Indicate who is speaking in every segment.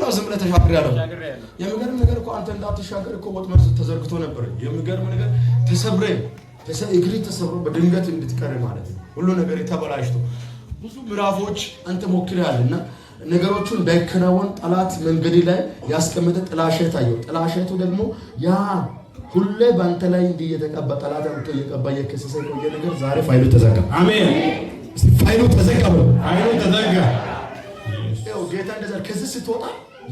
Speaker 1: ነው ዝም ብለህ ተሻግሬያለሁ። የሚገርም ነገር እኮ አንተ እንዳትሻገር እኮ ወጥመድ ተዘርግቶ ነበር። የሚገርም ነገር እግሪ ተሰብሮ በድንገት እንድትቀር ማለት ነው። ሁሉ ነገር ተበላሽቶ ብዙ ምዕራፎች አንተ ሞክረሃልና ነገሮቹን እንዳይከናወን ጠላት መንገድ ላይ ያስቀመጠ ጥላሸት አየው። ጥላሸቱ ደግሞ ያ ሁሌ ባንተ ላይ እንዲህ የተቀባ ጠላት አንተ የቀባ የከሰሰ ቆየ ነገር ዛሬ ፋይሉ ተዘጋ። አሜን። እስቲ ፋይሉ ተዘጋ ነው። ፋይሉ ተዘጋ። ያው ጌታ እንደዛ ከዚህ ስትወጣ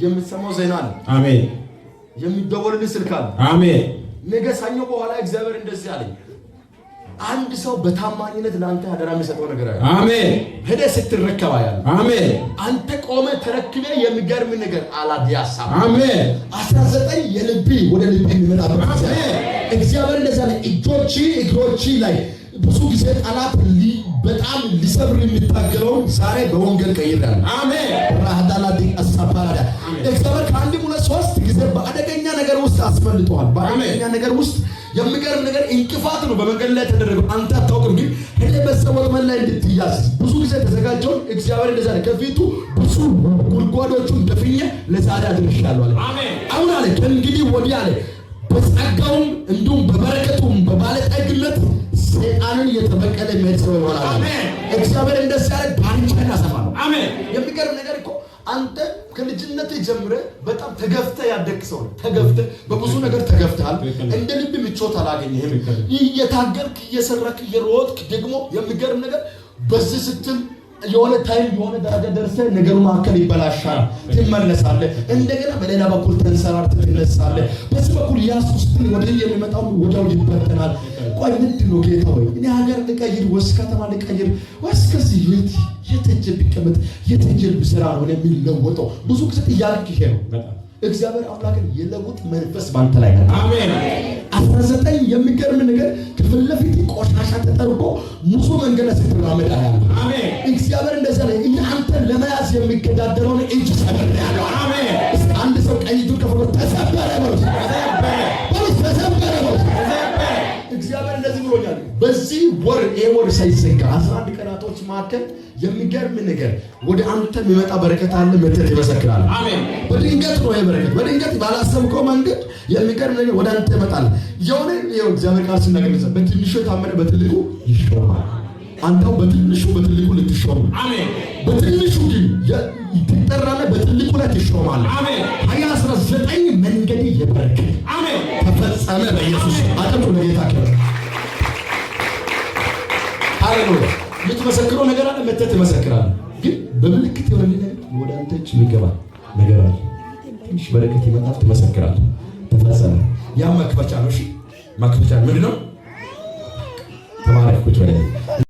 Speaker 1: የምትሰማው ዜና አለ። አሜን። የሚደወልልህ ስልክ አለ። አሜን። ነገ ሰኞ በኋላ እግዚአብሔር እንደዚህ አለኝ፣ አንድ ሰው በታማኝነት ለአንተ አደራ የሚሰጠው ነገር አለ። አሜን። ሄደህ ስትረከባ ያለ አሜን። አንተ ቆመ ተረክበ የሚገርም ነገር አላዲያሳ አሜን። 19 የልብ ወደ ልብ የሚመጣበት አሜን። እግዚአብሔር እንደዛ ላይ እግሮች ላይ ብዙ ጊዜ ጠላት በጣም ሊሰብር የሚታገለው ዛሬ በወንጌል ቀይራል። አሜን። ራህዳላዲ አሳፋራ እግዚአብሔር ከአንድ ሙለ 3 ጊዜ በአደገኛ ነገር ውስጥ አስመልጧል። በአደገኛ ነገር ውስጥ የሚገርም ነገር እንቅፋት ነው በመንገድ ላይ ተደረገው። አንተ አታውቅም፣ ግን ሄደ በሰወት ላይ እንድትያዝ ብዙ ጊዜ ተዘጋጀው። እግዚአብሔር እንደዛ ከፊቱ ብዙ ጉድጓዶቹን ደፍኜ ለዛሬ አድርሻለሁ አለ። አሜን። አሁን አለ ከእንግዲህ ወዲህ አለ በጸጋውም እንዲሁም በበረከቱም በባለጠግነት ሰይጣንን የተበቀለ መጽው ይሆናል። አሜን። እግዚአብሔር እንደዛ ያለ ዳርቻን ያሰፋል። አሜን። የሚገርም ነገር እኮ አንተ ከልጅነት ጀምረ በጣም ተገፍተ ያደግ ሰው ተገፍተ በብዙ ነገር ተገፍተሃል። እንደ ልብ ምቾት አላገኘህም። እየታገልክ እየሰራክ እየሮጥክ ደግሞ የሚገርም ነገር በዚህ ስትል የሆነ ታይም የሆነ ደረጃ ደርሰህ ነገሩ ማከል ይበላሻል። ትመለሳለህ። እንደገና በሌላ በኩል ተንሰራርተህ ትነሳለህ። በዚህ በኩል ያሱስት ወደ የሚመጣው ወዳው ይበተናል። ቆይ ምንድን ነው ጌታ ሆይ እኔ ሀገር ልቀይር ወይስ ከተማ ልቀይር ወይስ ከዚህ የትንጀል ቢቀመጥ የትንጀል ብስራ ነው የሚለወጠው? ብዙ ጊዜ ጥያቄ ይሄ ነው። እግዚአብሔር አምላክን የለውጥ መንፈስ ባንተ ላይ ነው። አሜን። 19 የሚገርም ነገር ከፊት ለፊት ቆሻሻ ተጠርጎ ሙሉ መንገድ ስትራመድ አያለሁ። አሜን። እግዚአብሔር እንደዛ ነው አንተ ለመያዝ የሚገዳደረውን እጅ ሰበረ ያለው። አሜን። አንድ ሰው ቀኝ እጁን ከፈሎ ተሰበረ ነው። እግዚአብሔር እንደዚህ ብሎኛል። በዚህ ወር ሳይዘጋ 11 ቀናቶች መካከል የሚገርም ነገር ወደ አንተ የሚመጣ በረከት አለ። መተት ይመሰክራል። አሜን። በድንገት ነው የበረከት በድንገት ባላሰብከው መንገድ የሚገርም ነገር ወደ አንተ ይመጣል። የሆነ እግዚአብሔር ቃል ሲናገር በትንሹ የታመነ በትልቁ ይሾማል። አንተው በትንሹ በትልቁ ልትሾም። አሜን። በትንሹ ግን ትጠራለህ፣ በትልቁ ላይ ትሾማለህ። አሜን። 19 መንገድ የበረከት አሜን ተፈጸመ በኢየሱስ አጥንቱ ለጌታ ክብር። ሃሌሉያ። የምትመሰክረው ነገር አለ። መተት ትመሰክራለህ። ግን በምልክት የሆነ ነገር ወደ አንተ እጅ የሚገባ ነገር አለ። ትንሽ በረከት ይመጣል። ትመሰክራለህ። ተፈጸመ። ያ መክፈቻ ነው። እሺ መክፈቻ ምንድን ነው? ተባረክ። ቁጭ በል